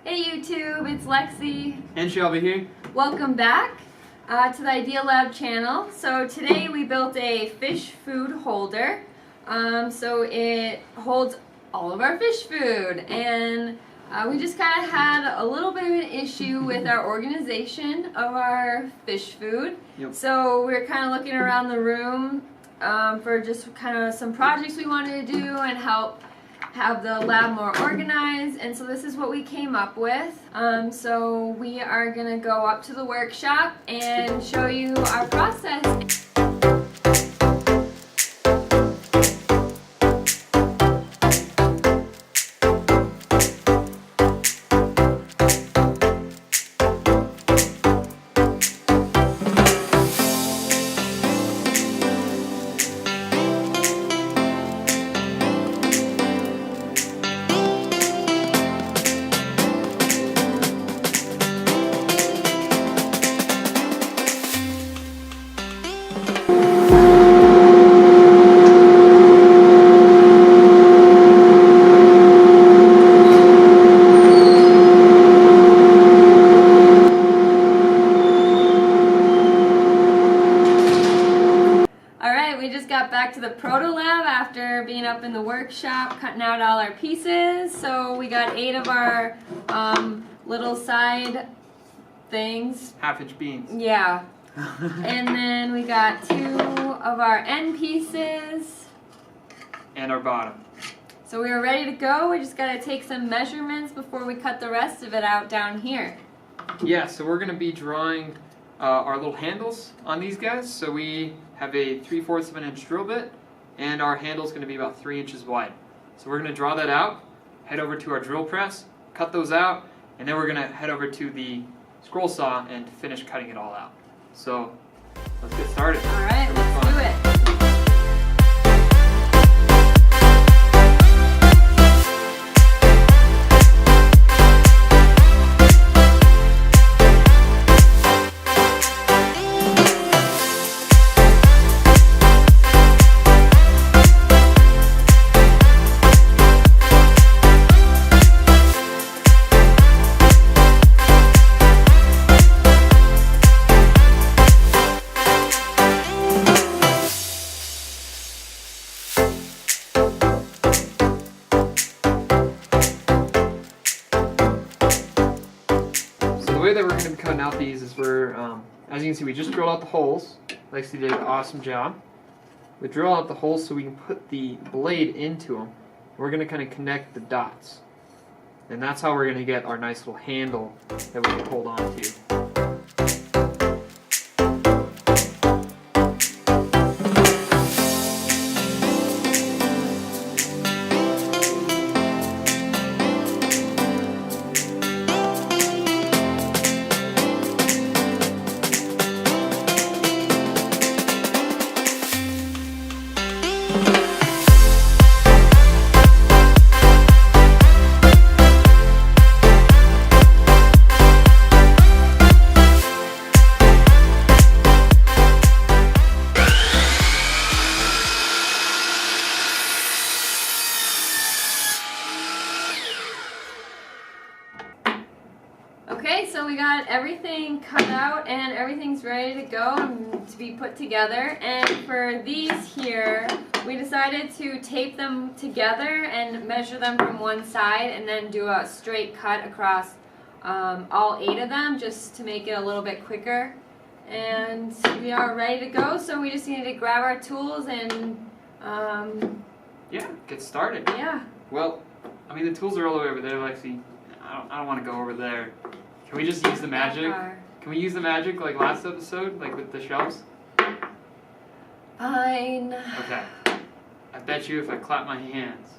Hey YouTube, it's Lexi. And Shelby here. Welcome back to the Idea Lab channel. So today we built a fish food holder. So it holds all of our fish food, and we just kind of had a little bit of an issue with our organization of our fish food. Yep. So we were kind of looking around the room for just kind of some projects we wanted to do and help have the lab more organized, and so this is what we came up with. So we are going to go up to the workshop and show you our process. We just got back to the proto lab after being up in the workshop cutting out all our pieces. So we got 8 of our little side things. Half-inch beans. Yeah. And then we got 2 of our end pieces. And our bottom. So we are ready to go. We just got to take some measurements before we cut the rest of it out down here. Yeah, so we're going to be drawing our little handles on these guys. So we have a 3/4 of an inch drill bit, and our handle is going to be about 3 inches wide. So we're going to draw that out, head over to our drill press, cut those out, and then we're going to head over to the scroll saw and finish cutting it all out. So let's get started. All right, let's do it. The way that we're going to be cutting out these is as you can see, we just drilled out the holes. Lexi did an awesome job. We drill out the holes so we can put the blade into them. We're going to kind of connect the dots. And that's how we're going to get our nice little handle that we can hold on to. Okay, so we got everything cut out and everything's ready to go and to be put together. And for these here, we decided to tape them together and measure them from one side and then do a straight cut across all 8 of them just to make it a little bit quicker. And we are ready to go, so we just need to grab our tools and yeah, get started. Yeah. Well, I mean, the tools are all the way over there, Lexi. I don't want to go over there. Can we just use the magic? Can we use the magic like last episode, like with the shelves? Fine. Okay. I bet you if I clap my hands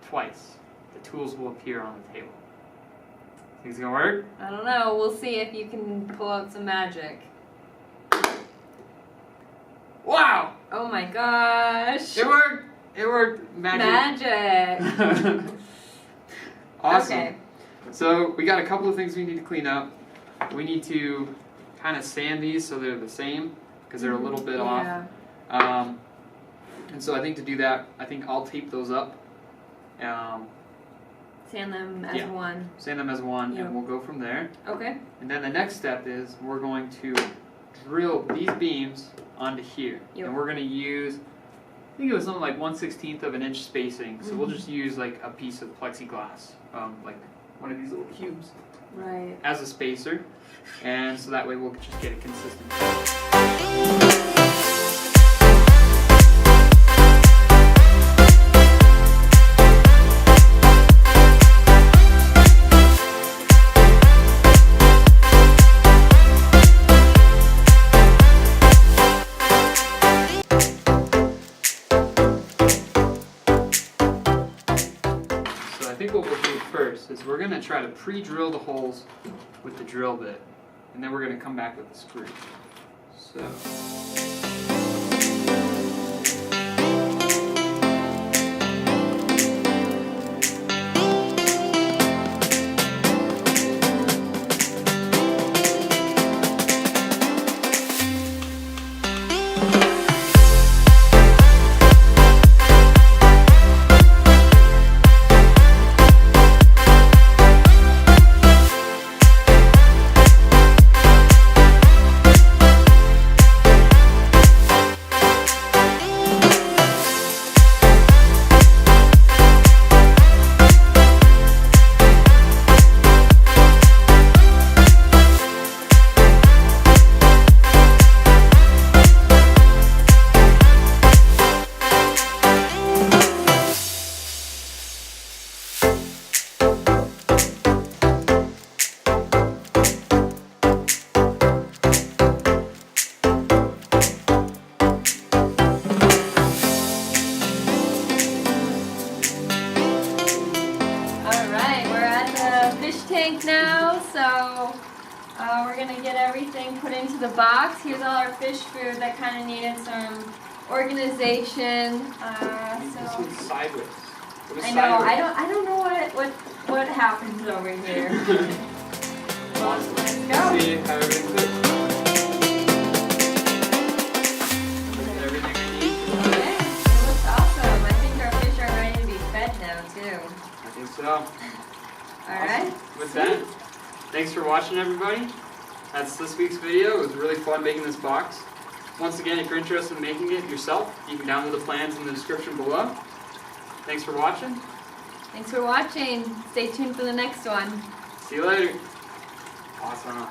twice, the tools will appear on the table. Think it's gonna work? I don't know. We'll see if you can pull out some magic. Wow! Oh my gosh. It worked! It worked. Magic. Awesome. Okay. So we got a couple of things we need to clean up. We need to kind of sand these so they're the same because they're a little bit off. And so I think to do that, I think I'll tape those up. Sand them as one. Sand them as one, Yep. and we'll go from there. Okay. And then the next step is we're going to drill these beams onto here. Yep. And we're going to use, I think it was something like 1/16 of an inch spacing. So we'll just use like a piece of plexiglass, like one of these little cubes, Right. as a spacer. And so that way we'll just get it consistent. I think what we'll do first is we're going to try to pre-drill the holes with the drill bit, and then we're going to come back with the screw. So. Tank now, so we're gonna get everything put into the box. Here's all our fish food that kind of needed some organization. This one's sideways. I know. I don't know what happens over here. Well, let's go. See how everything fits. Everything we need. Okay, it looks awesome. I think our fish are ready to be fed now too. I think so. All right. With that, thanks for watching, everybody. That's this week's video. It was really fun making this box. Once again, if you're interested in making it yourself, you can download the plans in the description below. Thanks for watching. Thanks for watching. Stay tuned for the next one. See you later. Awesome.